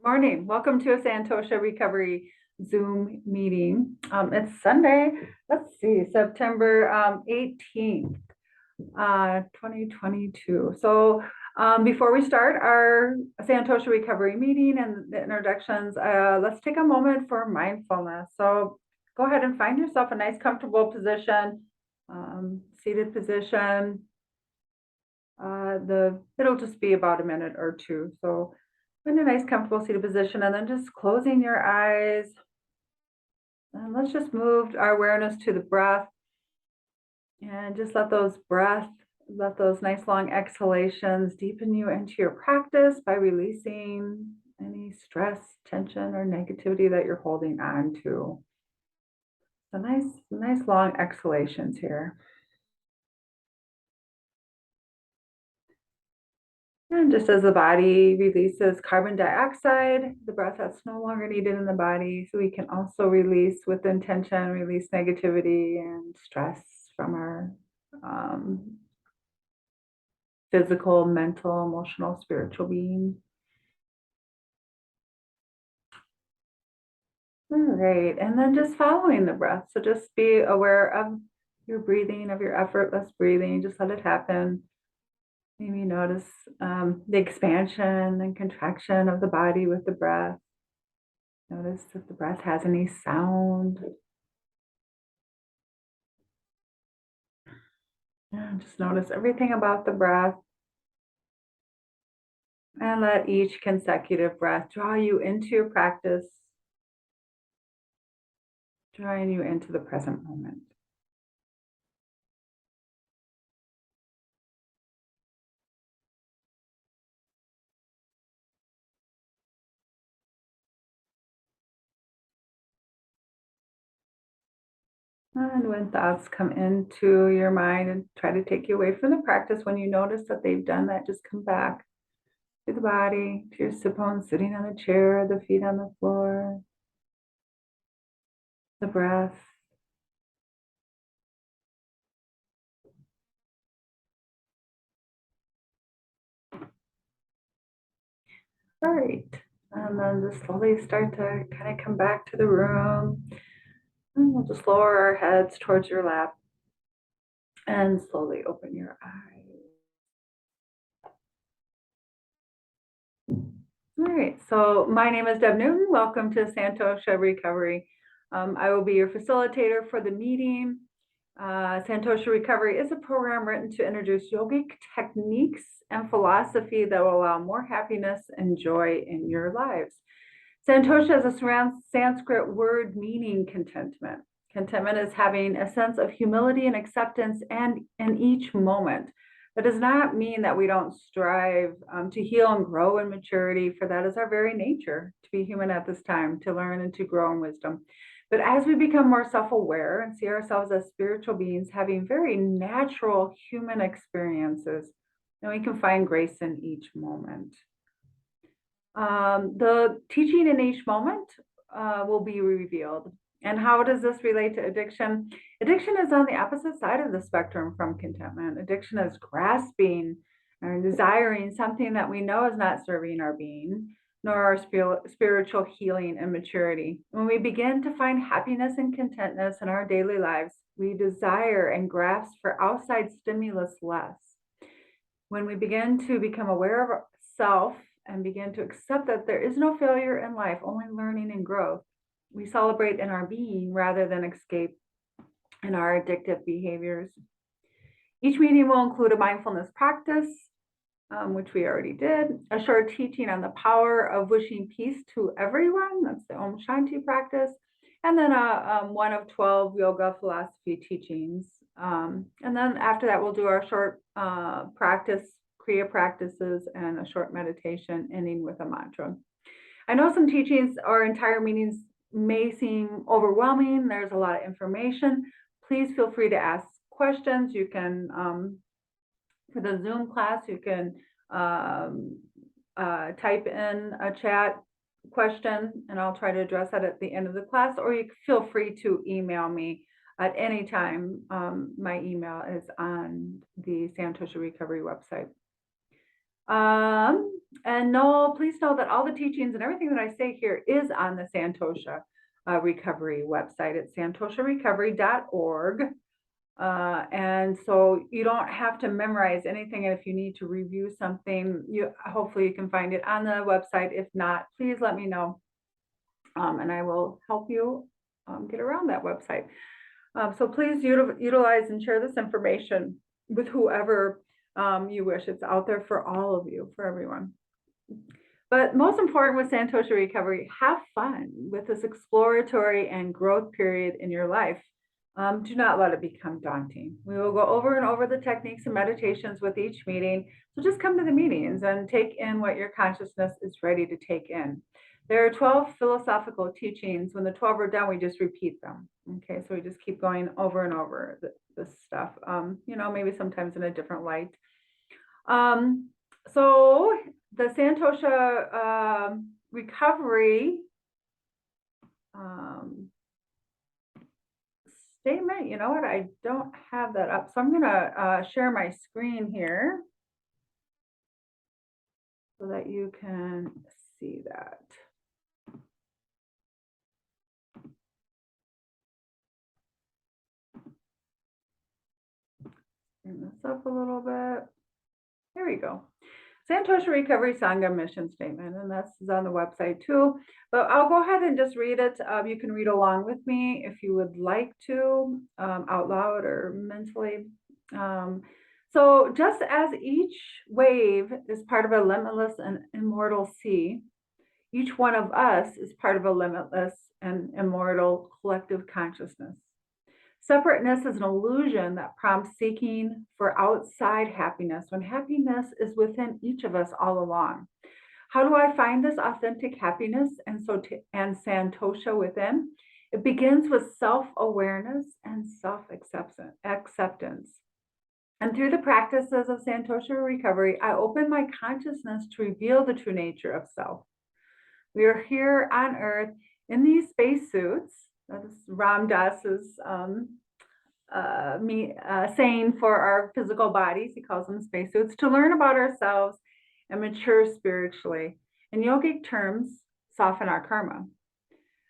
Good morning. Welcome to a Santosha Recovery Zoom meeting. It's Sunday. Let's see, September 18th, 2022. So before we start our Santosha Recovery meeting and the introductions, let's take a moment for mindfulness. So go ahead and find yourself a nice comfortable position, seated position. It'll just be about a minute or two. So in a nice comfortable seated position, and then just closing your eyes. And let's just move our awareness to the breath and just let those nice long exhalations deepen you into your practice by releasing any stress, tension, or negativity that you're holding on to. So nice long exhalations here. And just as the body releases carbon dioxide, the breath that's no longer needed in the body, so we can also release with intention, release negativity and stress from our physical, mental, emotional, spiritual being. All right, and then just following the breath. So just be aware of your breathing, of your effortless breathing. Just let it happen. Maybe notice the expansion and contraction of the body with the breath. Notice if the breath has any sound. And just notice everything about the breath. And let each consecutive breath draw you into your practice, drawing you into the present moment. And when thoughts come into your mind and try to take you away from the practice, when you notice that they've done that, just come back to the body, to your sit bones sitting on the chair, the feet on the floor, the breath. All right. And then just slowly start to kind of come back to the room. And we'll just lower our heads towards your lap and slowly open your eyes. All right, so my name is Deb Newton. Welcome to Santosha Recovery. I will be your facilitator for the meeting. Santosha Recovery is a program written to introduce yogic techniques and philosophy that will allow more happiness and joy in your lives. Santosha is a Sanskrit word meaning contentment. Contentment is having a sense of humility and acceptance and in each moment. That does not mean that we don't strive to heal and grow in maturity, for that is our very nature, to be human at this time, to learn and to grow in wisdom. But as we become more self-aware and see ourselves as spiritual beings having very natural human experiences, then we can find grace in each moment. The teaching in each moment will be revealed. And how does this relate to addiction? Addiction is on the opposite side of the spectrum from contentment. Addiction is grasping and desiring something that we know is not serving our being, nor our spiritual healing and maturity. When we begin to find happiness and contentness in our daily lives, we desire and grasp for outside stimulus less. When we begin to become aware of self and begin to accept that there is no failure in life, only learning and growth, we celebrate in our being rather than escape in our addictive behaviors. Each meeting will include a mindfulness practice, which we already did, a short teaching on the power of wishing peace to everyone. That's the Om Shanti practice. And then one of 12 yoga philosophy teachings. And then after that, we'll do our short practice, Kriya practices, and a short meditation ending with a mantra. I know some teachings or entire meetings may seem overwhelming. There's a lot of information. Please feel free to ask questions. You can, for the Zoom class, you can type in a chat question and I'll try to address that at the end of the class, or you feel free to email me at any time. My email is on the Santosha Recovery website. And no, please know that all the teachings and everything that I say here is on the Santosha Recovery website at santosharecovery.org. And so you don't have to memorize anything. And if you need to review something, hopefully you can find it on the website. If not, please let me know, and I will help you get around that website. So please utilize and share this information with whoever you wish. It's out there for all of you, for everyone. But most important with Santosha Recovery, have fun with this exploratory and growth period in your life. Do not let it become daunting. We will go over and over the techniques and meditations with each meeting. So just come to the meetings and take in what your consciousness is ready to take in. There are 12 philosophical teachings. When the 12 are done, we just repeat them. Okay, so we just keep going over and over this stuff, maybe sometimes in a different light. So the Santosha recovery statement, you know what, I don't have that up. So I'm going to share my screen here so that you can see that. Bring this up a little bit. There we go. Santosha Recovery Sangha Mission Statement, and this is on the website too. But I'll go ahead and just read it. You can read along with me if you would like to, out loud or mentally. So just as each wave is part of a limitless and immortal sea, each one of us is part of a limitless and immortal collective consciousness. Separateness is an illusion that prompts seeking for outside happiness when happiness is within each of us all along. How do I find this authentic happiness and Santosha within? It begins with self-awareness and self-acceptance. And through the practices of Santosha recovery, I open my consciousness to reveal the true nature of self. We are here on earth in these spacesuits. That's Ram Dass's saying for our physical bodies. He calls them spacesuits, to learn about ourselves and mature spiritually. In yogic terms, soften our karma.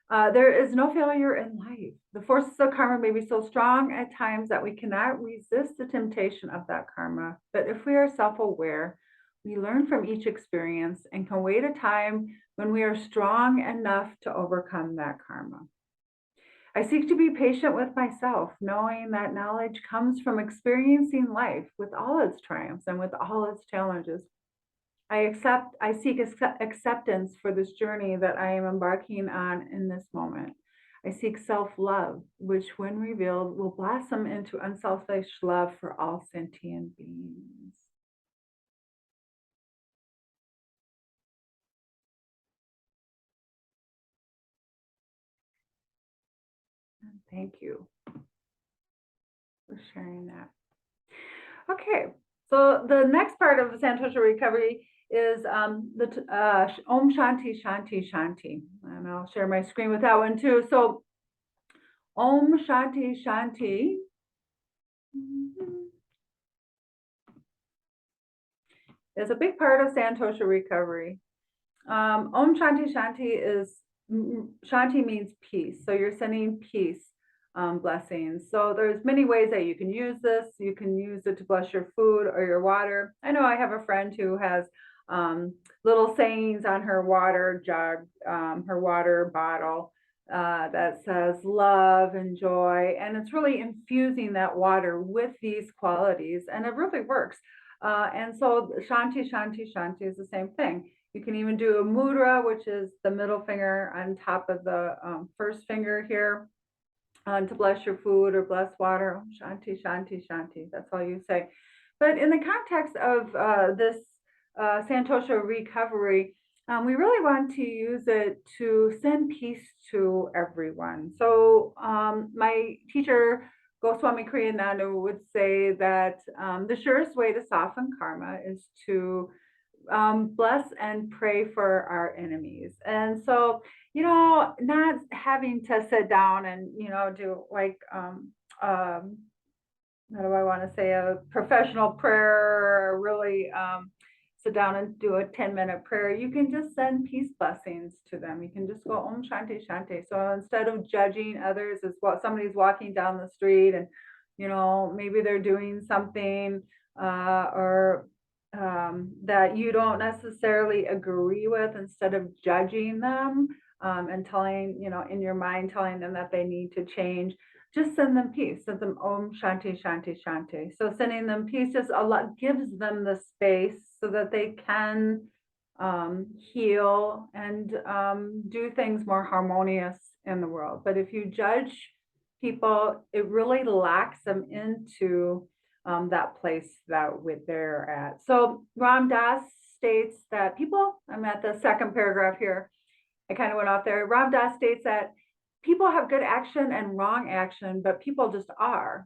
There is no failure in life. The forces of karma may be so strong at times that we cannot resist the temptation of that karma. But if we are self-aware, we learn from each experience and can wait a time when we are strong enough to overcome that karma. I seek to be patient with myself, knowing that knowledge comes from experiencing life with all its triumphs and with all its challenges. I seek acceptance for this journey that I am embarking on in this moment. I seek self-love, which when revealed will blossom into unselfish love for all sentient beings. Thank you for sharing that. Okay, so the next part of Santosha recovery is the Om Shanti Shanti Shanti, and I'll share my screen with that one too. So Om Shanti Shanti is a big part of Santosha recovery. Om Shanti Shanti is, Shanti means peace. So you're sending peace, blessings. So there's many ways that you can use this. You can use it to bless your food or your water. I know I have a friend who has little sayings on her water jug, her water bottle, that says love and joy. And it's really infusing that water with these qualities. And it really works. And so Shanti, Shanti, Shanti is the same thing. You can even do a mudra, which is the middle finger on top of the first finger here, to bless your food or bless water. Shanti, Shanti, Shanti. That's all you say. But in the context of this Santosha recovery, we really want to use it to send peace to everyone. So my teacher, Goswami Kriyananda, would say that the surest way to soften karma is to bless and pray for our enemies. And so, not having to sit down and, do like, how do I want to say, a professional prayer, or really sit down and do a 10-minute prayer, you can just send peace blessings to them. You can just go Om Shanti Shanti. So instead of judging others as what somebody's walking down the street and, maybe they're doing something or that you don't necessarily agree with, instead of judging them and telling, in your mind, telling them that they need to change, just send them peace. Send them Om Shanti Shanti Shanti. So sending them peace just gives them the space so that they can heal and do things more harmonious in the world. But if you judge people, it really locks them into that place that they're at. So Ram Dass states that I'm at the second paragraph here. I kind of went off there. Ram Dass states that people have good action and wrong action, but people just are.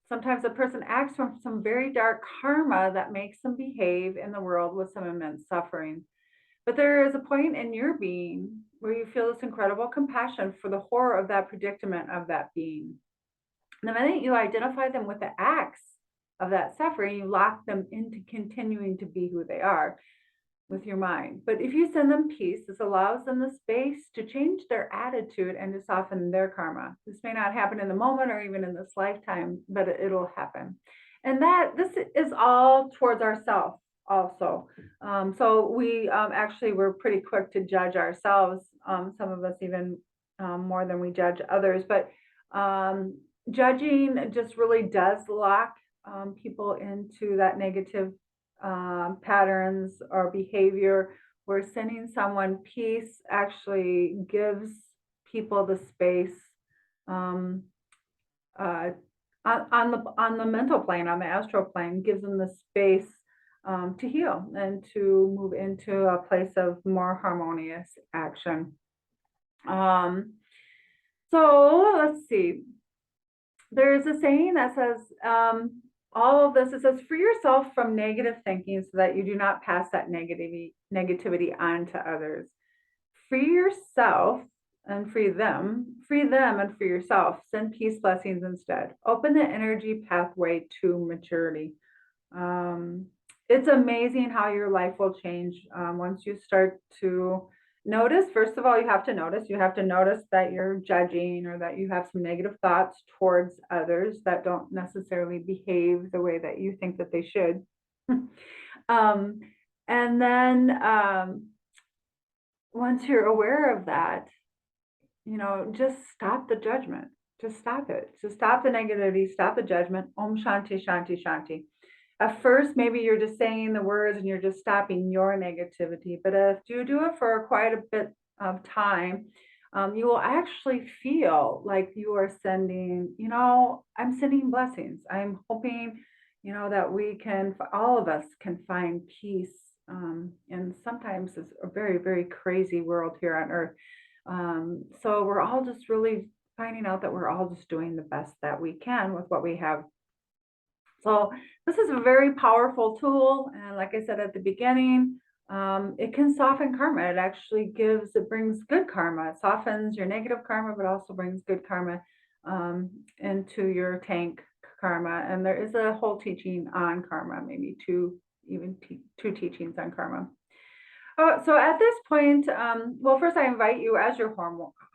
Sometimes a person acts from some very dark karma that makes them behave in the world with some immense suffering. But there is a point in your being where you feel this incredible compassion for the horror of that predicament of that being. The minute you identify them with the acts of that suffering, you lock them into continuing to be who they are with your mind. But if you send them peace, this allows them the space to change their attitude and to soften their karma. This may not happen in the moment or even in this lifetime, but it'll happen. And this is all towards ourselves also. So we actually were pretty quick to judge ourselves, some of us even more than we judge others. But judging just really does lock people into that negative patterns or behavior, where sending someone peace actually gives people the space on the mental plane, on the astral plane, gives them the space to heal and to move into a place of more harmonious action. So let's see. There's a saying that says, all of this, it says, free yourself from negative thinking so that you do not pass that negativity on to others. Free yourself and free them and free yourself. Send peace blessings instead. Open the energy pathway to maturity. It's amazing how your life will change once you start to notice. First of all, you have to notice that you're judging or that you have some negative thoughts towards others that don't necessarily behave the way that you think that they should. And then once you're aware of that, just stop the judgment. Just stop it. Just stop the negativity, stop the judgment. Om Shanti Shanti Shanti. At first, maybe you're just saying the words and you're just stopping your negativity. But if you do it for quite a bit of time, you will actually feel like you are sending, I'm sending blessings. I'm hoping, that all of us can find peace. And sometimes it's a very, very crazy world here on earth. So we're all just really finding out that we're all just doing the best that we can with what we have. So this is a very powerful tool. And like I said at the beginning, it can soften karma. It brings good karma. It softens your negative karma, but also brings good karma into your tank karma. And there is a whole teaching on karma, maybe two teachings on karma. So at this point, first I invite you as your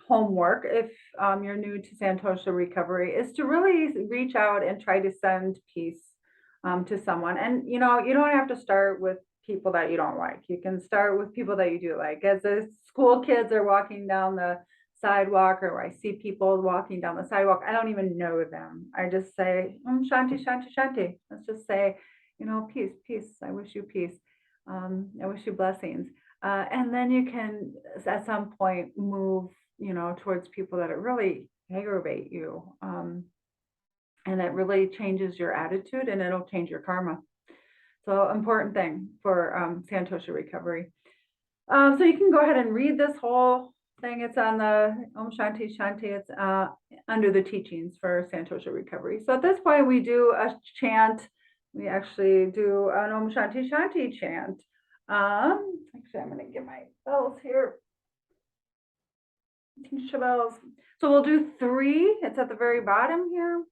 homework, if you're new to Santosha recovery, is to really reach out and try to send peace to someone. And, you don't have to start with people that you don't like. You can start with people that you do like. As the school kids are walking down the sidewalk, or I see people walking down the sidewalk, I don't even know them. I just say, Shanti, Shanti, Shanti. Let's just say, peace, peace. I wish you peace. I wish you blessings. And then you can, at some point, move, towards people that really aggravate you. And it really changes your attitude, and it'll change your karma. So important thing for Santosha recovery. So you can go ahead and read this whole thing. It's on the Om Shanti Shanti. It's under the teachings for Santosha recovery. So at this point, we do a chant. We actually do an Om Shanti Shanti chant. Actually, I'm going to get my bells here. Tisha bells. So we'll do 3. It's at the very bottom here.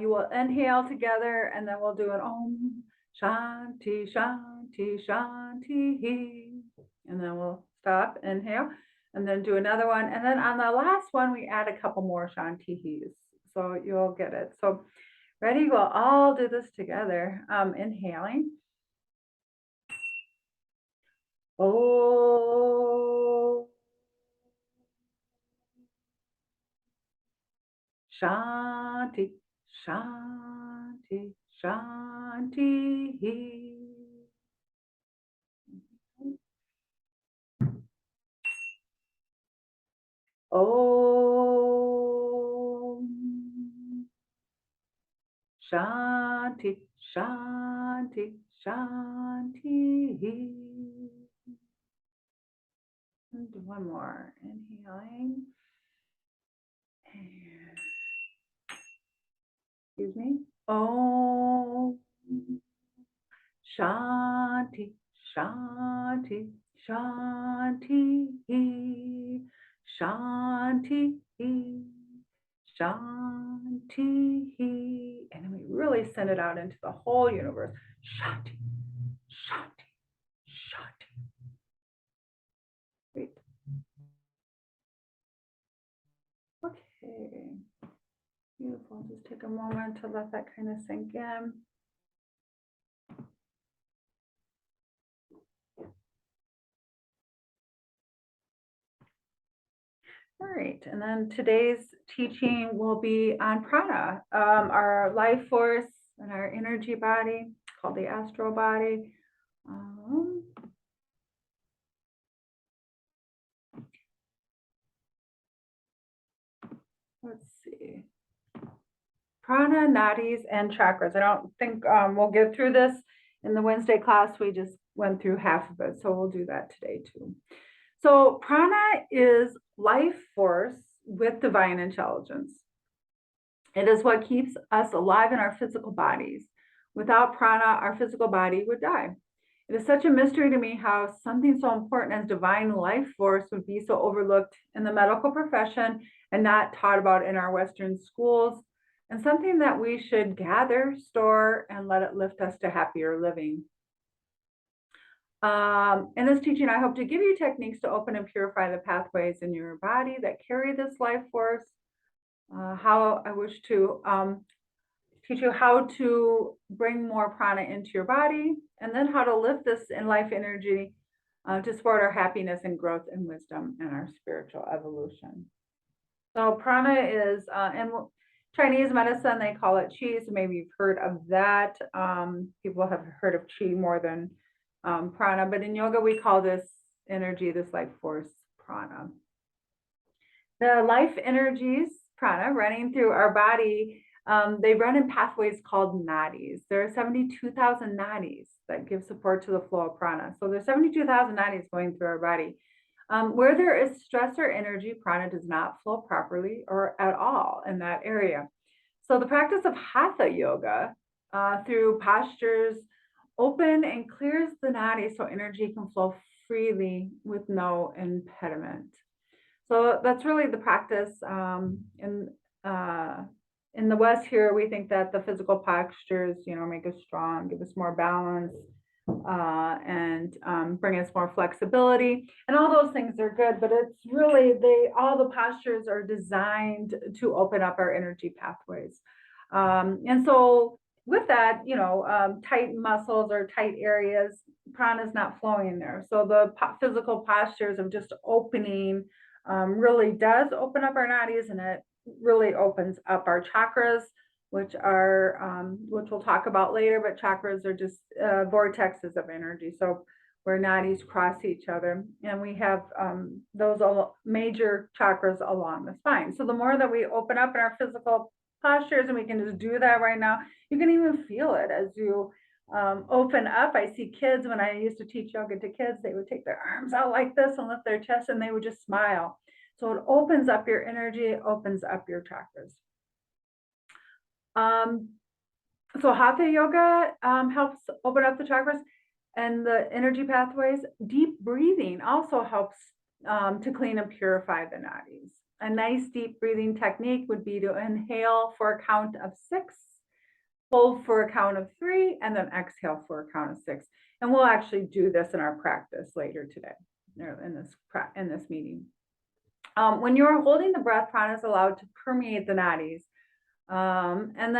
You will inhale together, and then we'll do an Om Shanti, Shanti, Shanti. And then we'll stop, inhale, and then do another one. And then on the last one, we add a couple more Shantihis. So you'll get it. So ready? We'll all do this together. Inhaling. Oh. Shanti, Shanti, Shanti. Om. Shanti, Shanti, Shanti. And one more. Inhaling. And, excuse me. Om. Shanti, Shanti, Shanti, Shanti, Shanti. And then we really send it out into the whole universe. Shanti, Shanti, Shanti. Great. Okay. Beautiful. Just take a moment to let that kind of sink in. All right, and then today's teaching will be on prana, our life force and our energy body called the astral body. Let's see. Prana, nadis, and chakras. I don't think we'll get through this in the Wednesday class. We just went through half of it, so we'll do that today too. So prana is life force with divine intelligence. It is what keeps us alive in our physical bodies. Without prana, our physical body would die. It is such a mystery to me how something so important as divine life force would be so overlooked in the medical profession and not taught about in our Western schools, and something that we should gather, store, and let it lift us to happier living. In this teaching, I hope to give you techniques to open and purify the pathways in your body that carry this life force. How I wish to teach you how to bring more prana into your body, and then how to lift this in life energy to support our happiness and growth and wisdom and our spiritual evolution. So prana is, in Chinese medicine, they call it qi, so maybe you've heard of that. People have heard of qi more than prana, but in yoga, we call this energy, this life force, prana. The life energies, prana, running through our body, they run in pathways called nadis. There are 72,000 nadis that give support to the flow of prana. So there's 72,000 nadis going through our body. Where there is stress or energy, prana does not flow properly or at all in that area. So the practice of hatha yoga through postures open and clears the nadis so energy can flow freely with no impediment. So that's really the practice. In the West here, we think that the physical postures, make us strong, give us more balance, and bring us more flexibility. And all those things are good, but it's really, all the postures are designed to open up our energy pathways. And so with that, tight muscles or tight areas, prana is not flowing in there. So the physical postures of just opening really does open up our nadis, and it really opens up our chakras, which we'll talk about later, but chakras are just vortexes of energy. So where nadis cross each other, and we have those major chakras along the spine. So the more that we open up in our physical postures, and we can just do that right now, you can even feel it as you open up. I see kids, when I used to teach yoga to kids, they would take their arms out like this and lift their chest, and they would just smile. So it opens up your energy, it opens up your chakras. So hatha yoga helps open up the chakras and the energy pathways. Deep breathing also helps to clean and purify the nadis. A nice deep breathing technique would be to inhale for a count of 6, hold for a count of 3, and then exhale for a count of 6. And we'll actually do this in our practice later today, or in this meeting. When you're holding the breath, prana is allowed to permeate the nadis. And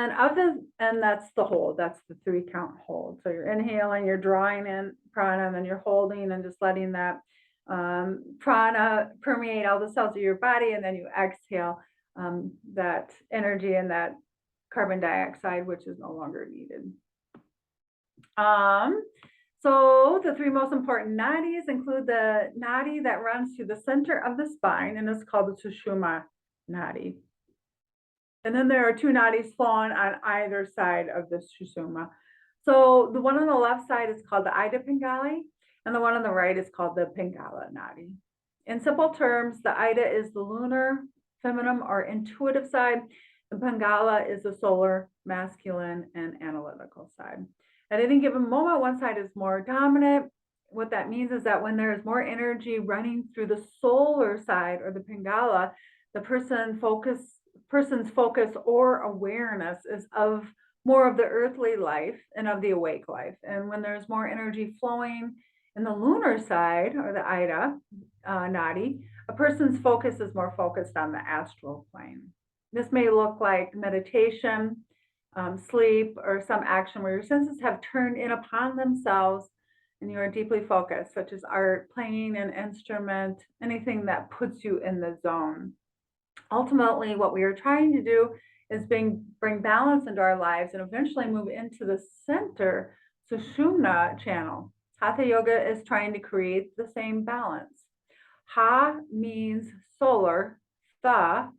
that's the hold. That's the 3 count hold. So you're inhaling, you're drawing in prana, and then you're holding and just letting that prana permeate all the cells of your body, and then you exhale that energy and that carbon dioxide, which is no longer needed. So the 3 most important nadis include the nadi that runs through the center of the spine, and it's called the Sushumna nadi. And then there are 2 nadis flowing on either side of the Sushumna. So the one on the left side is called the Ida Pingali, and the one on the right is called the Pingala nadi. In simple terms, the Ida is the lunar, feminine, or intuitive side. The Pingala is the solar, masculine, and analytical side. At any given moment, one side is more dominant. What that means is that when there is more energy running through the solar side, or the Pingala, the person's focus or awareness is of more of the earthly life and of the awake life. And when there's more energy flowing in the lunar side, or the Ida nadi, a person's focus is more focused on the astral plane. This may look like meditation, sleep, or some action where your senses have turned in upon themselves and you are deeply focused, such as art, playing an instrument, anything that puts you in the zone. Ultimately, what we are trying to do is bring balance into our lives and eventually move into the center Sushumna channel. Hatha yoga is trying to create the same balance. Ha means solar, tha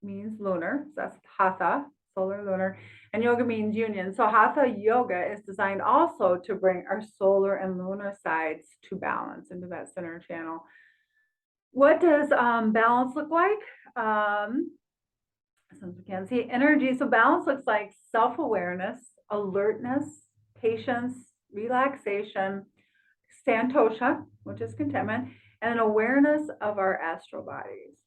means lunar, so that's hatha, solar, lunar, and yoga means union. So hatha yoga is designed also to bring our solar and lunar sides to balance into that center channel. What does balance look like? Since we can't see energy, so balance looks like self-awareness, alertness, patience, relaxation, Santosha, which is contentment, and an awareness of our astral bodies.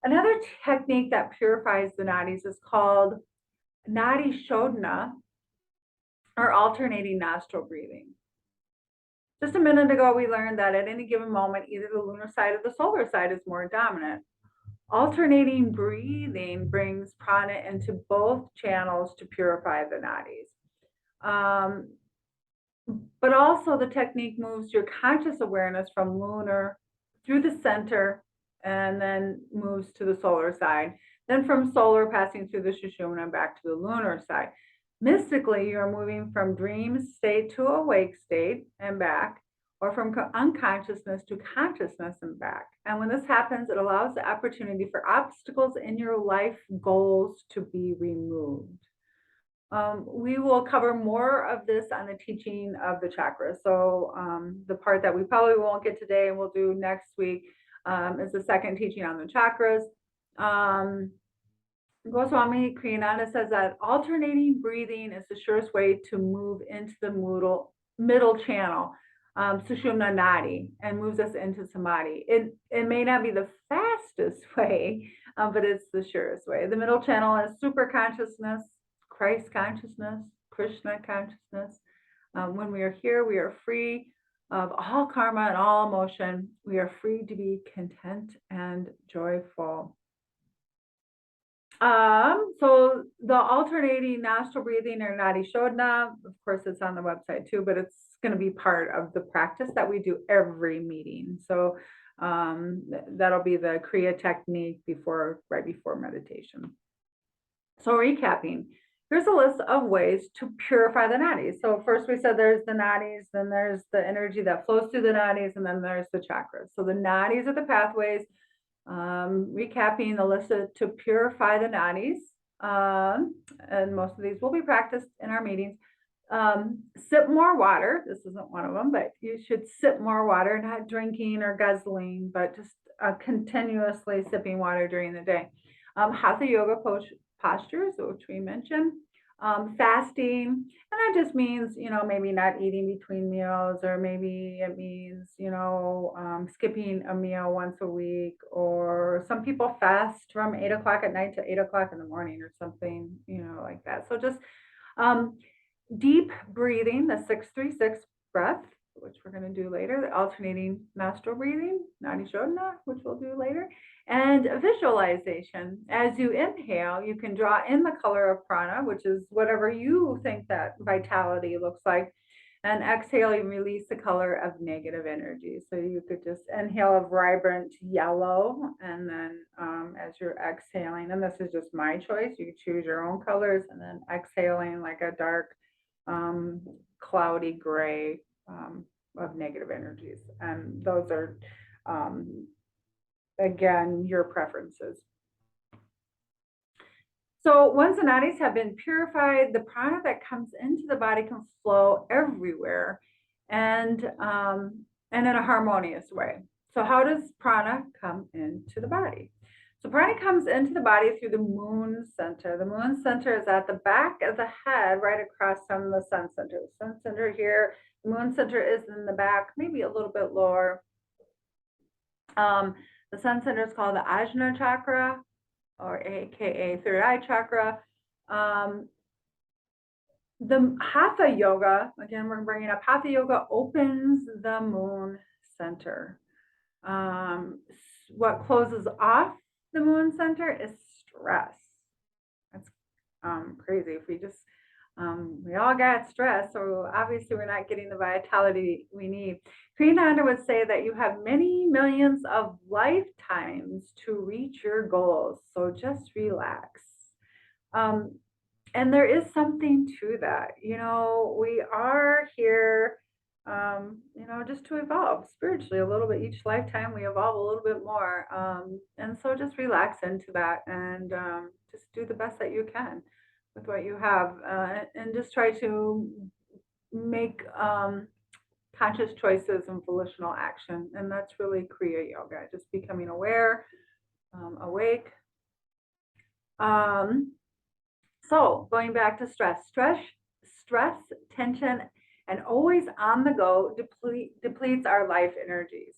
Another technique that purifies the nadis is called nadi shodhana, or alternating nostril breathing. Just a minute ago, we learned that at any given moment, either the lunar side or the solar side is more dominant. Alternating breathing brings prana into both channels to purify the nadis. But also the technique moves your conscious awareness from lunar through the center and then moves to the solar side. Then from solar, passing through the Sushumna back to the lunar side. Mystically, you're moving from dream state to awake state and back, or from unconsciousness to consciousness and back. And when this happens, it allows the opportunity for obstacles in your life goals to be removed. We will cover more of this on the teaching of the chakras. So the part that we probably won't get today and we'll do next week is the second teaching on the chakras. Goswami Kriyananda says that alternating breathing is the surest way to move into the middle channel, Sushumna nadi, and moves us into samadhi. It may not be the fastest way, but it's the surest way. The middle channel is super consciousness, Christ consciousness, Krishna consciousness. When we are here, we are free of all karma and all emotion. We are free to be content and joyful. So the alternating nostril breathing, or nadi shodhana, of course, it's on the website too, but it's going to be part of the practice that we do every meeting. So that'll be the Kriya technique right before meditation. So recapping, here's a list of ways to purify the nadis. So first we said there's the nadis, then there's the energy that flows through the nadis, and then there's the chakras. So the nadis are the pathways. Recapping the list to purify the nadis, and most of these will be practiced in our meetings. Sip more water. This isn't one of them, but you should sip more water, not drinking or guzzling, but just continuously sipping water during the day. Hatha yoga postures, which we mentioned. Fasting, and that just means, maybe not eating between meals, or maybe it means, skipping a meal once a week, or some people fast from 8 o'clock at night to 8 o'clock in the morning or something, like that. So just um, deep breathing, the 6-3-6 breath, which we're going to do later, the alternating nostril breathing, Nadi Shodhana, which we'll do later, and visualization. As you inhale, you can draw in the color of prana, which is whatever you think that vitality looks like. And exhale, you release the color of negative energy. So you could just inhale a vibrant yellow, and then as you're exhaling, and this is just my choice, you choose your own colors, and then exhaling like a dark cloudy gray of negative energies. And those are, again, your preferences. So once the nadis have been purified, the prana that comes into the body can flow everywhere, and in a harmonious way. So how does prana come into the body? So prana comes into the body through the moon center. The moon center is at the back of the head, right across from the sun center. The sun center here, the moon center is in the back, maybe a little bit lower. The sun center is called the Ajna chakra, or AKA third eye chakra. The Hatha yoga, again, we're bringing up Hatha yoga, opens the moon center. What closes off the moon center is stress. That's crazy. If we just, we all got stress, so obviously we're not getting the vitality we need. Kriyananda would say that you have many millions of lifetimes to reach your goals, so just relax. And there is something to that. We are here, just to evolve spiritually a little bit. Each lifetime we evolve a little bit more. And so just relax into that, and just do the best that you can with what you have, and just try to make conscious choices and volitional action. And that's really Kriya Yoga, just becoming aware, awake. So going back to stress, tension, and always on the go depletes our life energies.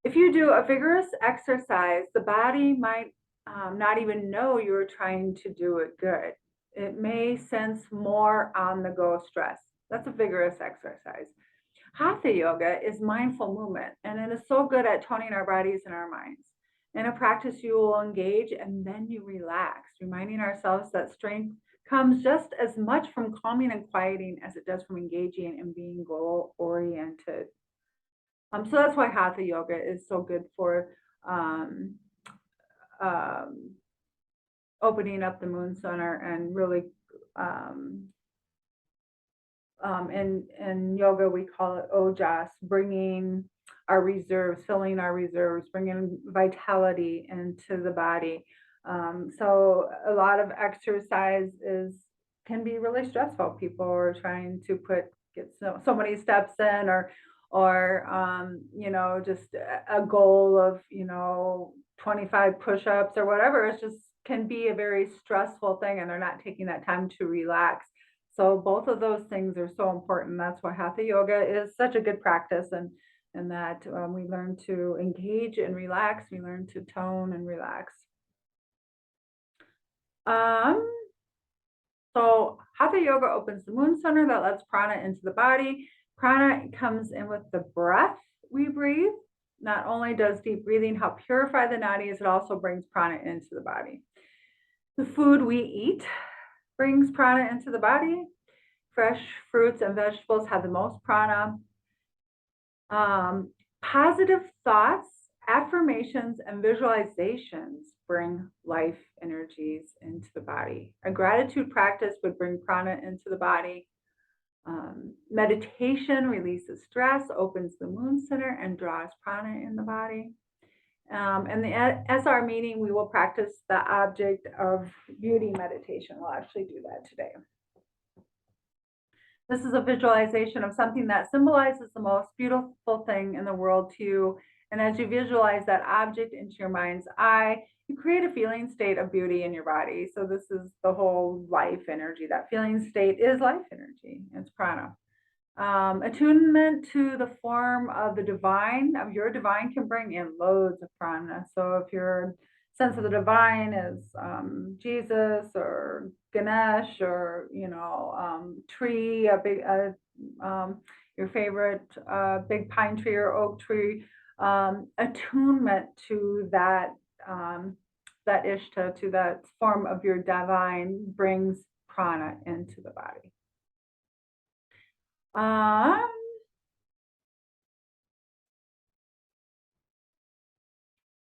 If you do a vigorous exercise, the body might not even know you're trying to do it good. It may sense more on the go stress. That's a vigorous exercise. Hatha yoga is mindful movement, and it is so good at toning our bodies and our minds. In a practice, you will engage and then you relax, reminding ourselves that strength comes just as much from calming and quieting as it does from engaging and being goal oriented. So that's why Hatha yoga is so good for opening up the moon center, and really in yoga we call it ojas, bringing our reserves, filling our reserves, bringing vitality into the body. So a lot of exercise can be really stressful. People are trying to get so many steps in, or just a goal of 25 push-ups or whatever. It just can be a very stressful thing, and they're not taking that time to relax. So both of those things are so important. That's why Hatha yoga is such a good practice, and that we learn to engage and relax. We learn to tone and relax. So Hatha yoga opens the moon center that lets prana into the body. Prana comes in with the breath we breathe. Not only does deep breathing help purify the nadis, it also brings prana into the body. The food we eat brings prana into the body. Fresh fruits and vegetables have the most prana. Positive thoughts, affirmations, and visualizations bring life energies into the body. A gratitude practice would bring prana into the body. Meditation releases stress, opens the moon center, and draws prana in the body. In the SR meeting, we will practice the object of beauty meditation. We'll actually do that today. This is a visualization of something that symbolizes the most beautiful thing in the world to you, And as you visualize that object into your mind's eye, you create a feeling state of beauty in your body. So this is the whole life energy. That feeling state is life energy. It's prana. Attunement to the form of the divine, of your divine, can bring in loads of prana. So if your sense of the divine is Jesus or Ganesh or, tree, your favorite big pine tree or oak tree, attunement to that ishta, to that form of your divine, brings prana into the body.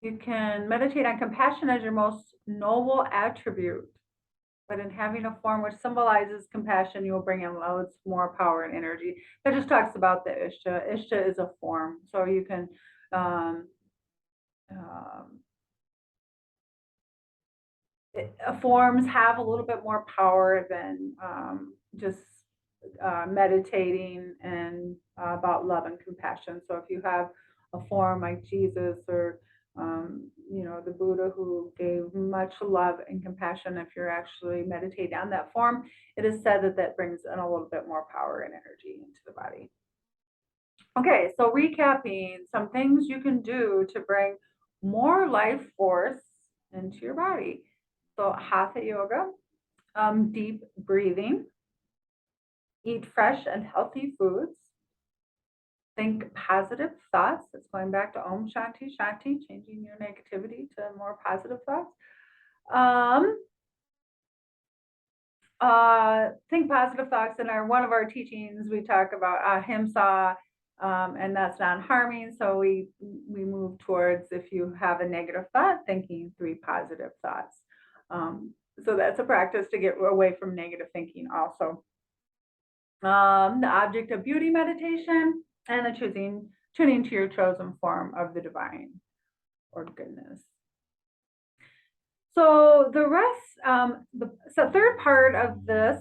You can meditate on compassion as your most noble attribute, but in having a form which symbolizes compassion, you will bring in loads more power and energy. That just talks about the ishta. Ishta is a form, so you can forms have a little bit more power than just meditating and about love and compassion. So if you have a form like Jesus or the Buddha, who gave much love and compassion, if you're actually meditating on that form, it is said that that brings in a little bit more power and energy into the body. Okay, so recapping some things you can do to bring more life force into your body. So hatha yoga, deep breathing, eat fresh and healthy foods, think positive thoughts. It's going back to Om Shanti Shanti, changing your negativity to more positive thoughts. Think positive thoughts. In one of our teachings, we talk about ahimsa, and that's non-harming. So we move towards, if you have a negative thought, thinking 3 positive thoughts. So that's a practice to get away from negative thinking also. The object of beauty meditation, and the tuning to your chosen form of the divine or goodness. So the rest, the third part of this,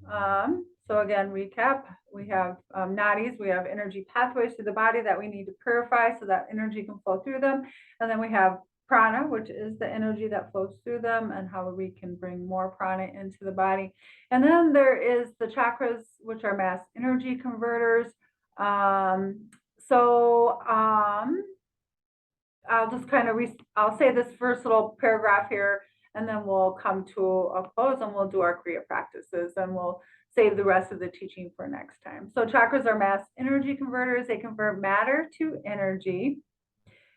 so again, recap, we have nadis, we have energy pathways through the body that we need to purify so that energy can flow through them. And then we have prana, which is the energy that flows through them, and how we can bring more prana into the body. And then there is the chakras, which are mass energy converters. I'll just kind of, I'll say this first little paragraph here, and then we'll come to a close and we'll do our Kriya practices, and we'll save the rest of the teaching for next time. So chakras are mass energy converters. They convert matter to energy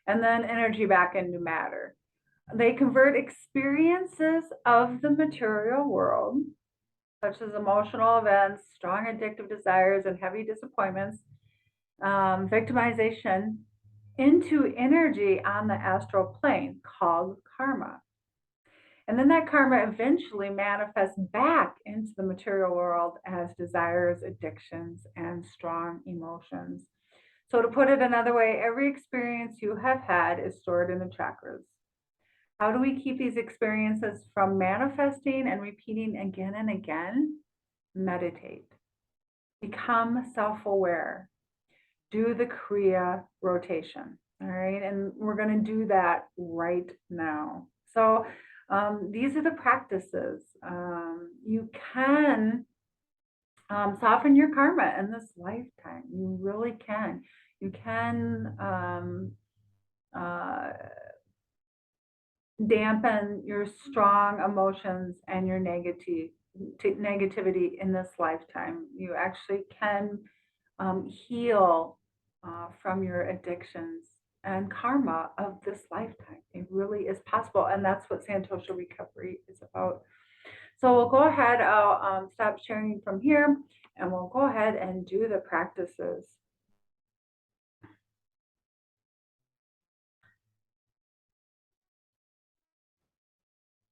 and then energy back into matter. They convert experiences of the material world, such as emotional events, strong addictive desires, and heavy disappointments, victimization, into energy on the astral plane called karma. And then that karma eventually manifests back into the material world as desires, addictions, and strong emotions. So to put it another way, every experience you have had is stored in the chakras. How do we keep these experiences from manifesting and repeating again and again? Meditate. Become self-aware. Do the Kriya rotation. All right. And we're going to do that right now. So these are the practices. You can soften your karma in this lifetime. You really can. You can dampen your strong emotions and your negativity in this lifetime. You actually can heal from your addictions and karma of this lifetime. It really is possible. And that's what Santosha recovery is about. So we'll go ahead, I'll stop sharing from here, and we'll go ahead and do the practices.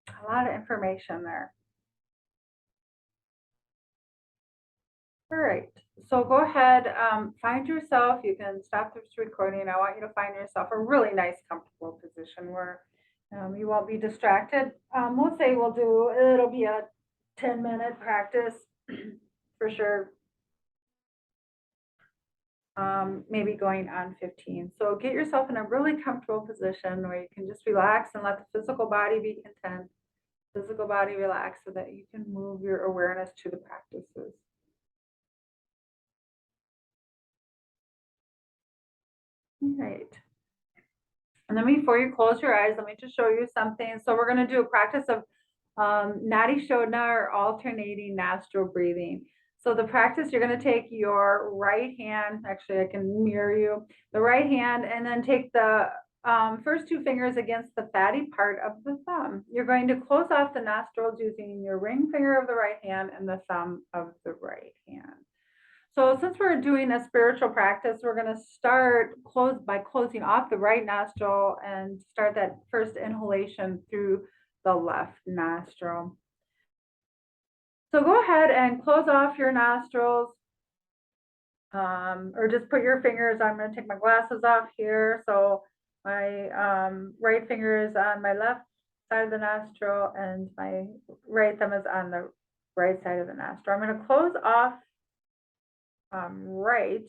A lot of information there. All right, so go ahead, find yourself, you can stop this recording. I want you to find yourself a really nice, comfortable position where you won't be distracted. We'll say it'll be a 10-minute practice for sure. maybe going on 15. So get yourself in a really comfortable position where you can just relax and let the physical body be content, physical body relax so that you can move your awareness to the practices. All right. And then before you close your eyes, let me just show you something. So we're going to do a practice of Nadi Shodhana, or alternating nostril breathing. So the practice, you're going to take your right hand, actually I can mirror you, the right hand, and then take the first two fingers against the fatty part of the thumb. You're going to close off the nostrils using your ring finger of the right hand and the thumb of the right hand. So since we're doing a spiritual practice, we're going to start by closing off the right nostril and start that first inhalation through the left nostril. So go ahead and close off your nostrils, or just put your fingers. I'm going to take my glasses off here. So my right finger is on my left side of the nostril and my right thumb is on the right side of the nostril. I'm going to close off right,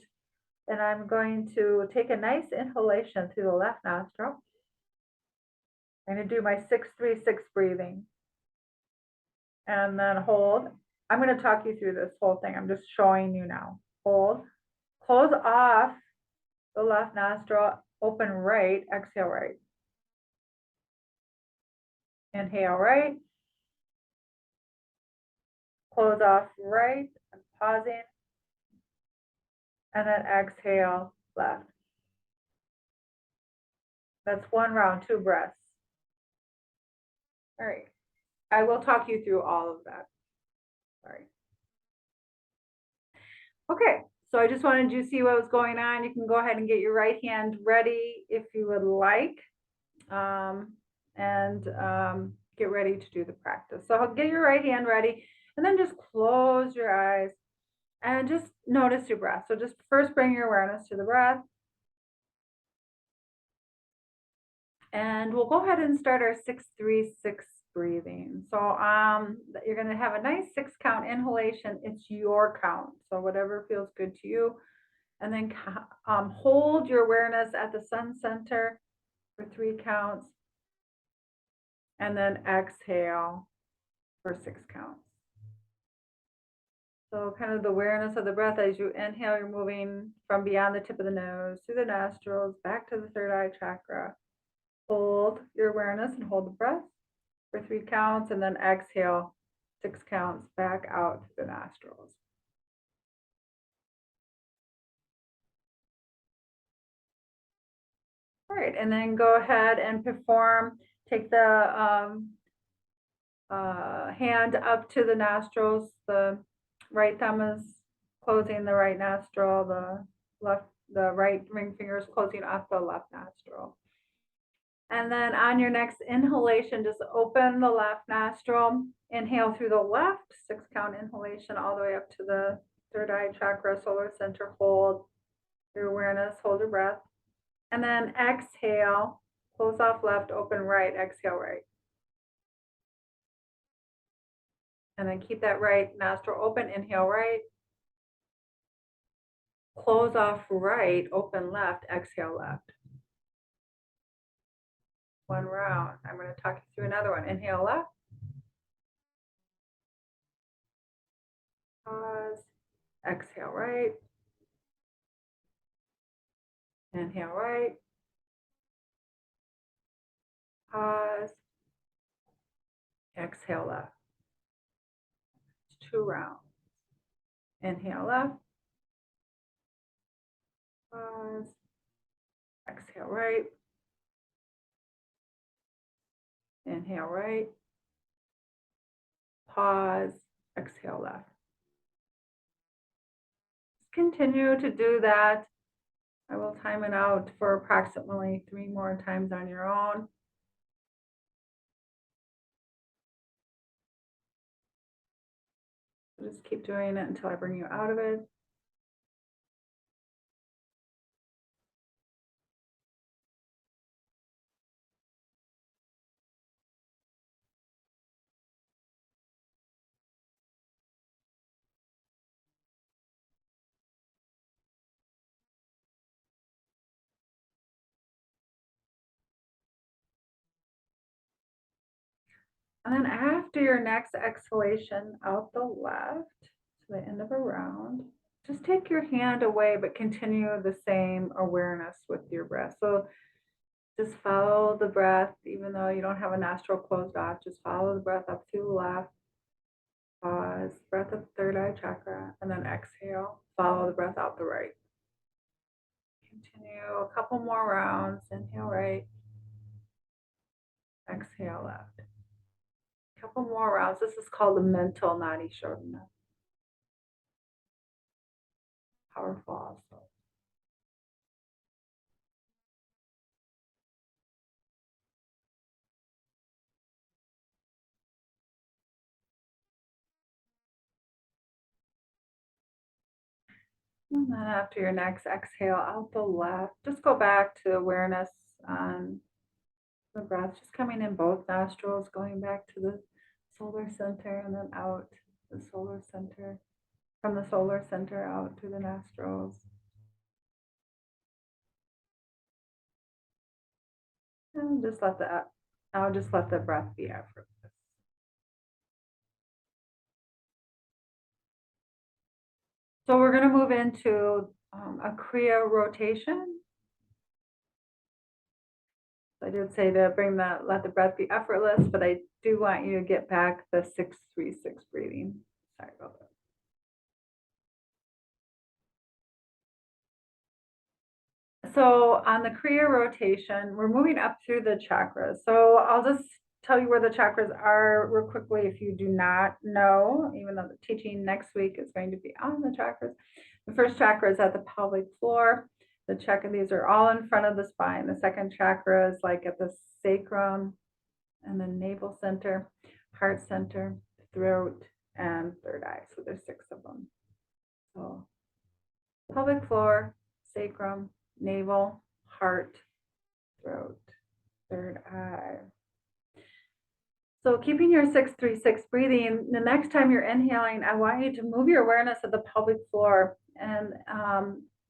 and I'm going to take a nice inhalation through the left nostril. I'm going to do my 6-3-6 breathing and then hold. I'm going to talk you through this whole thing. I'm just showing you now. Hold, close off the left nostril, open right, exhale right. Inhale right, close off right, I'm pausing, and then exhale left. That's one round, 2 breaths. All right, I will talk you through all of that. Sorry. Okay, so I just wanted you to see what was going on. You can go ahead and get your right hand ready if you would like, and get ready to do the practice. So get your right hand ready, and then just close your eyes and just notice your breath. So just first bring your awareness to the breath. And we'll go ahead and start our 6-3-6 breathing. So you're going to have a nice 6 count inhalation. It's your count. So whatever feels good to you. And then hold your awareness at the sun center for 3 counts. And then exhale for 6 counts. So kind of the awareness of the breath as you inhale, you're moving from beyond the tip of the nose through the nostrils, back to the third eye chakra. Hold your awareness and hold the breath for 3 counts, and then exhale 6 counts back out through the nostrils. All right, and then go ahead and perform, take the hand up to the nostrils. The right thumb is closing the right nostril, the right ring finger is closing off the left nostril. And then on your next inhalation, just open the left nostril, inhale through the left, 6 count inhalation all the way up to the third eye chakra, solar center. Hold your awareness, hold your breath. And then exhale, close off left, open right, exhale right. And then keep that right nostril open, inhale right. Close off right, open left, exhale left. 1 round. I'm going to talk you through another one. Inhale left. Pause. Exhale right. Inhale right. Pause. Exhale left. It's 2 rounds. Inhale left. Pause. Exhale right. Inhale right. Pause. Exhale left. Continue to do that. I will time it out for approximately 3 more times on your own. Just keep doing it until I bring you out of it. And then after your next exhalation, out the left to the end of a round, just take your hand away, but continue the same awareness with your breath. So just follow the breath, even though you don't have a nostril closed off, just follow the breath up through the left, pause, breath up the third eye chakra, and then exhale, follow the breath out the right. Continue a couple more rounds, inhale right, exhale left. A couple more rounds. This is called the mental nadi shodhana. Powerful also. And then after your next exhale out the left, just go back to awareness on the breath, just coming in both nostrils, going back to the solar center and then out the solar center, from the solar center out to the nostrils. And just let the breath be effortless. So we're going to move into a Kriya rotation. I did say to let the breath be effortless, but I do want you to get back the 6-3-6 breathing. Sorry about that. So on the Kriya rotation, we're moving up through the chakras. So I'll just tell you where the chakras are real quickly if you do not know, even though the teaching next week is going to be on the chakras. The first chakra is at the pelvic floor. These are all in front of the spine. The second chakra is like at the sacrum and the navel center, heart center, throat, and third eye. So there's 6 of them. So pelvic floor, sacrum, navel, heart, throat, third eye. So keeping your 6-3-6 breathing, the next time you're inhaling, I want you to move your awareness at the pelvic floor. And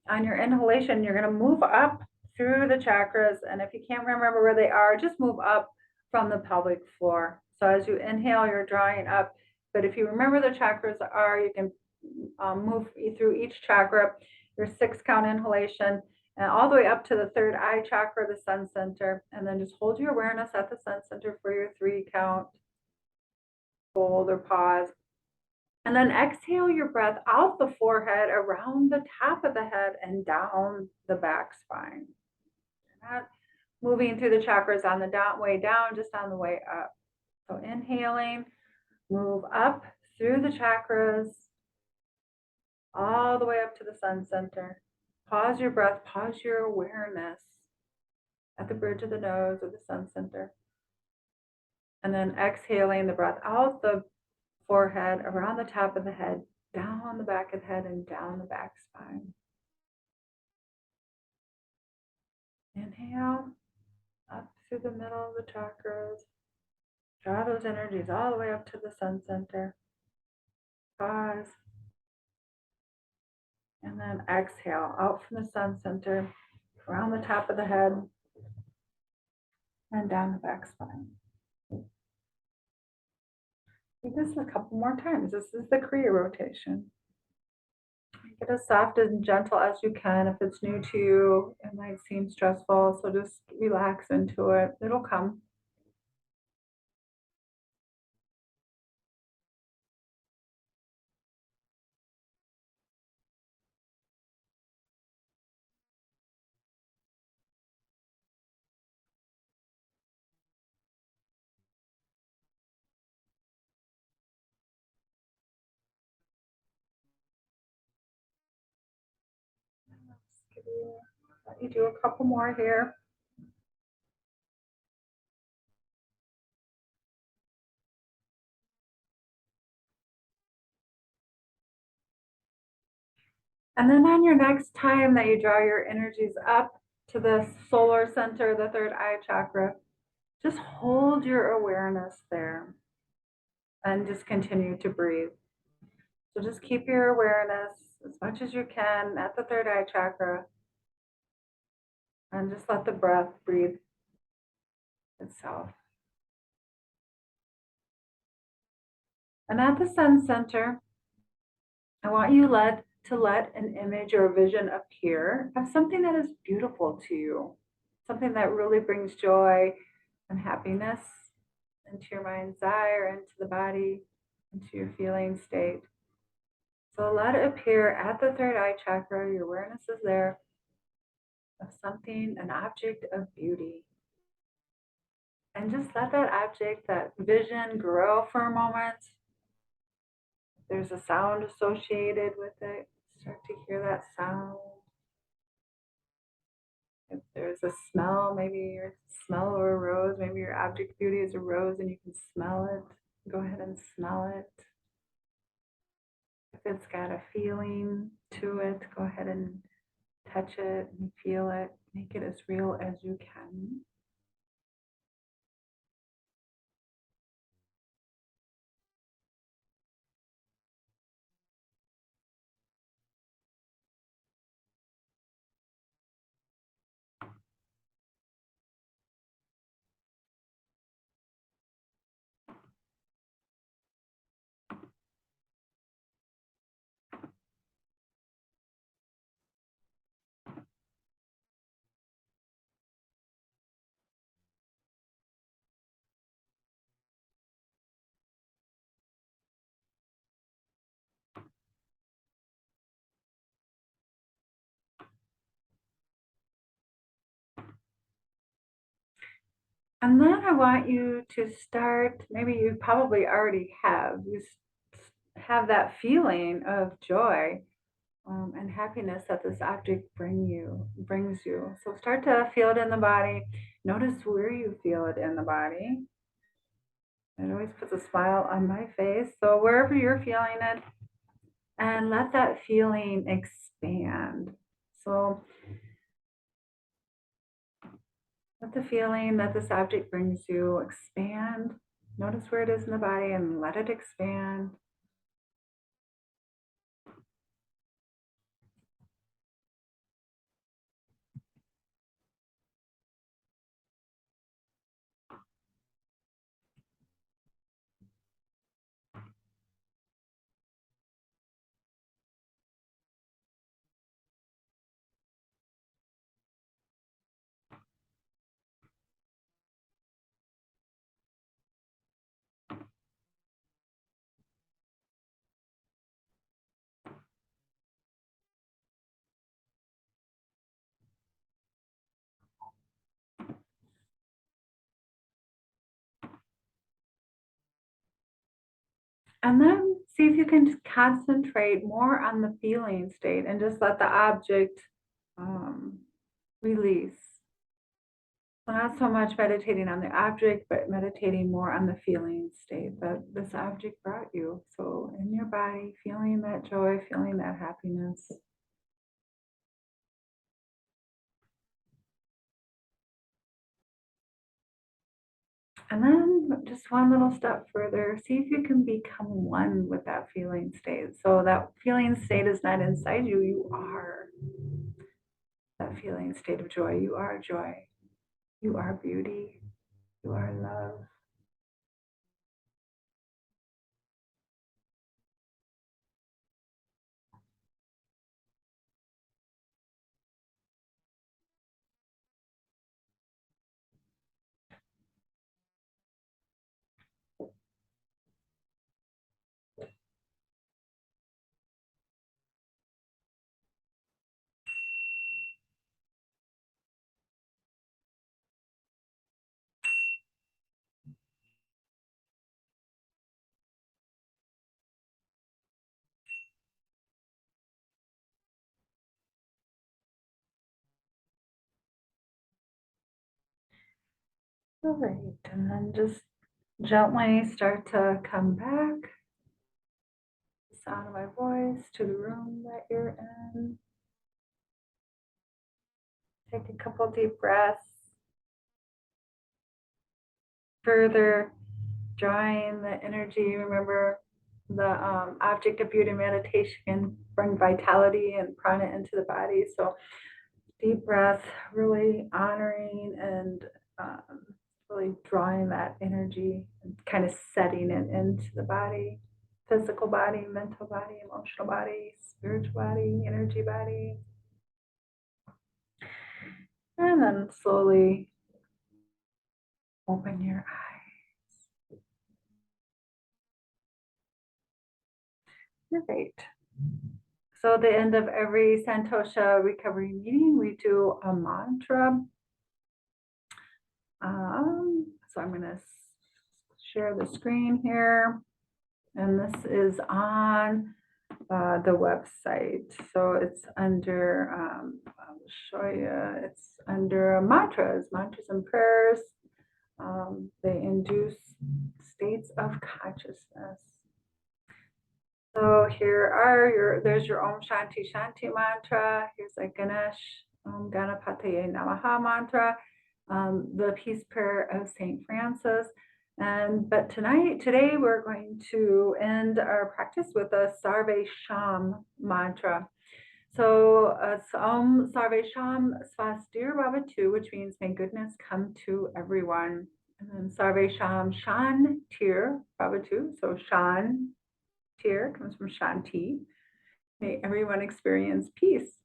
on your inhalation, you're going to move up through the chakras. And if you can't remember where they are, just move up from the pelvic floor. So as you inhale, you're drawing up. But if you remember the chakras are, you can move through each chakra, your 6-count inhalation, and all the way up to the third eye chakra, the sun center. And then just hold your awareness at the sun center for your 3-count. Hold or pause. And then exhale your breath out the forehead, around the top of the head, and down the back spine. You're not moving through the chakras on the way down, just on the way up. So inhaling, move up through the chakras, all the way up to the sun center. Pause your breath, pause your awareness at the bridge of the nose or the sun center. And then exhaling the breath out the forehead, around the top of the head, down the back of the head, and down the back spine. Inhale, up through the middle of the chakras. Draw those energies all the way up to the sun center. Pause. And then exhale out from the sun center, around the top of the head, and down the back spine. Do this a couple more times. This is the Kriya rotation. Get as soft and gentle as you can. If it's new to you, it might seem stressful, so just relax into it. It'll come. Let you do a couple more here. And then on your next time that you draw your energies up to the solar center, the third eye chakra, just hold your awareness there and just continue to breathe. So just keep your awareness as much as you can at the third eye chakra and just let the breath breathe itself. And at the sun center, I want you to let an image or a vision appear of something that is beautiful to you, something that really brings joy and happiness into your mind's eye or into the body, into your feeling state. So let it appear at the third eye chakra. Your awareness is there of something, an object of beauty. And just let that object, that vision grow for a moment. There's a sound associated with it. Start to hear that sound. If there's a smell, maybe your smell of a rose, maybe your object beauty is a rose and you can smell it. Go ahead and smell it. If it's got a feeling to it, go ahead and touch it and feel it. Make it as real as you can. And then I want you to start, maybe you probably already have, have that feeling of joy and happiness that this object brings you. So start to feel it in the body. Notice where you feel it in the body. It always puts a smile on my face. So wherever you're feeling it, and let that feeling expand. So let the feeling that this object brings you expand. Notice where it is in the body and let it expand. And then see if you can concentrate more on the feeling state and just let the object um, release. So not so much meditating on the object, but meditating more on the feeling state that this object brought you. So in your body, feeling that joy, feeling that happiness. And then just one little step further, see if you can become one with that feeling state. So that feeling state is not inside you, you are that feeling state of joy. You are joy. You are beauty. You are love. All right. And then just gently start to come back. The sound of my voice to the room that you're in. Take a couple deep breaths. Further drawing the energy. Remember, the object of beauty meditation can bring vitality and prana into the body. So deep breath, really honoring and really drawing that energy and kind of setting it into the body. physical body, mental body, emotional body, spiritual body, energy body. And then slowly open your eyes. Great. So at the end of every Santosha recovery meeting, we do a mantra. So I'm going to share the screen here. And this is on the website. So it's under, I'll show you, it's under mantras and prayers. They induce states of consciousness. So there's your Om Shanti Shanti mantra. Here's a Ganesh Om Ganapataye Namaha mantra, the peace prayer of Saint Francis. But today we're going to end our practice with a Sarve Sham mantra. So it's Om Sarve Sham Swastir Bhavatu, which means may goodness come to everyone. And then Sarve Sham Shantir Bhavatu, so Shan Tir comes from Shanti. May everyone experience peace.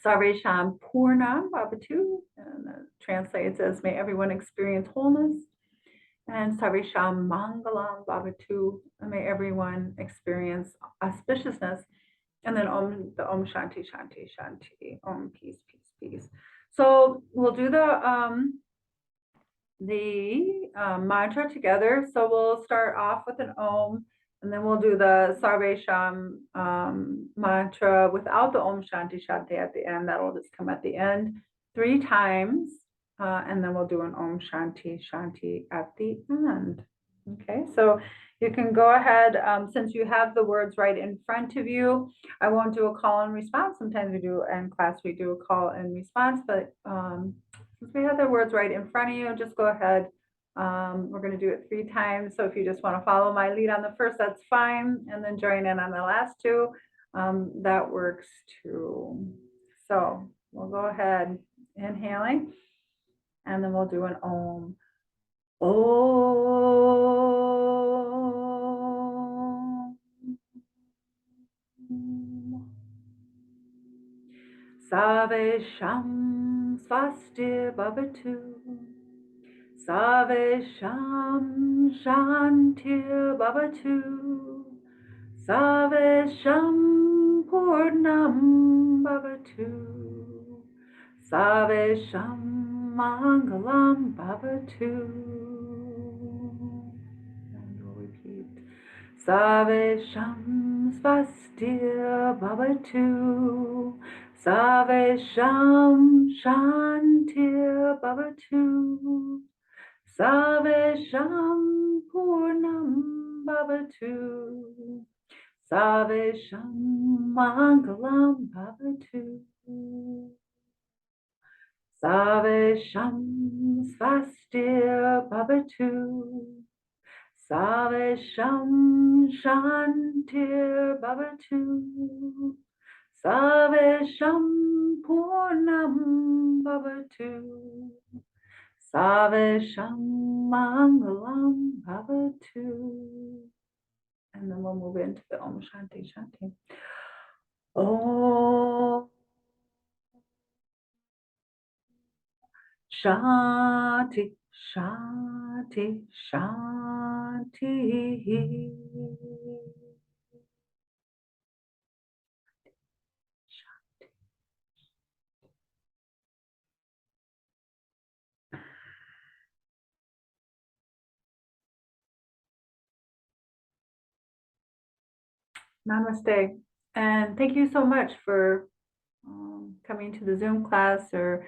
Sarve Sham Purnam Bhavatu, and translates as may everyone experience wholeness. And Sarve Sham Mangalam Bhavatu, may everyone experience auspiciousness. And then the Om Shanti Shanti Shanti, Om peace, peace, peace. So we'll do the mantra together. So we'll start off with an Om, and then we'll do the Sarve Sham mantra without the Om Shanti Shanti at the end. That'll just come at the end 3 times. And then we'll do an Om Shanti Shanti at the end. Okay, so you can go ahead, since you have the words right in front of you. I won't do a call and response. Sometimes we do in class, we do a call and response, but since we have the words right in front of you, just go ahead. We're going to do it 3 times. So if you just want to follow my lead on the first, that's fine. And then join in on the last 2, that works too. So we'll go ahead, inhaling, and then we'll do an Om. Om. Sarve Sham Swastir Bhavatu. Sarve Sham Shantir Bhavatu. Sarve Sham Purnam Bhavatu. Sarve Sham Mangalam Bhavatu. And we'll repeat. Sarve Sham Swastir Bhavatu. Sarve Sham Shantir Bhavatu. Sarve Sham Purnam Bhavatu. Sarve Sham Mangalam Bhavatu. Sarve Sham Swastir Bhavatu. Sarve Sham Shantir Bhavatu. Sarve Sham Purnam Bhavatu. Sarve Sham Mangalam Bhavatu. And then we'll move into the Om Shanti Shanti. Om Shanti Shanti Shanti. Namaste. And thank you so much for coming to the Zoom class or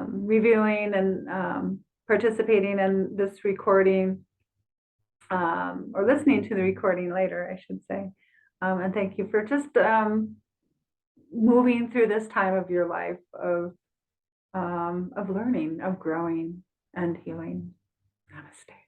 reviewing and participating in this recording, or listening to the recording later, I should say. And thank you for just moving through this time of your life of learning, of growing and healing. Namaste.